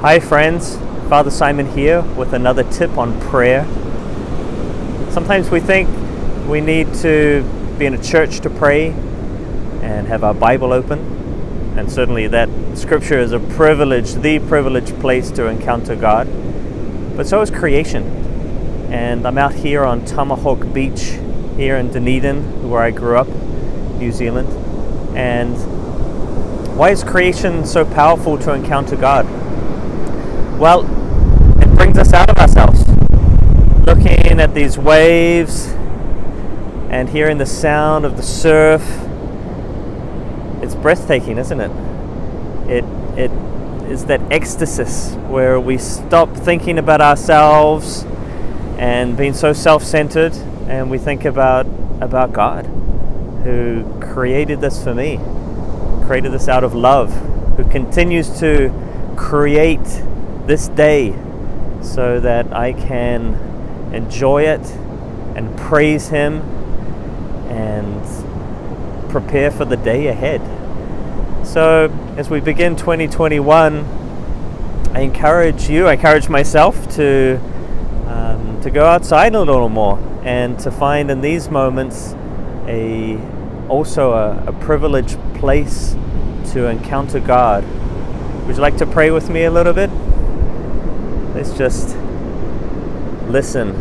Hi friends, Father Simon here with another tip on prayer. Sometimes we think we need to be in a church to pray and have our Bible open, and certainly that scripture is a privilege, the privileged place to encounter God, but so is creation. And I'm out here on Tomahawk Beach here in Dunedin, where I grew up, New Zealand. And why is creation so powerful to encounter God? Well, it brings us out of ourselves. Looking at these waves and hearing the sound of the surf, it's breathtaking, isn't it? It is that ecstasy where we stop thinking about ourselves and being so self-centered, and we think about God, who created this for me, created this out of love, who continues to create this day so that I can enjoy it and praise Him and prepare for the day ahead. So as we begin 2021, I encourage myself to go outside a little more and to find in these moments also a privileged place to encounter God. Would you like to pray with me a little bit? Let's just listen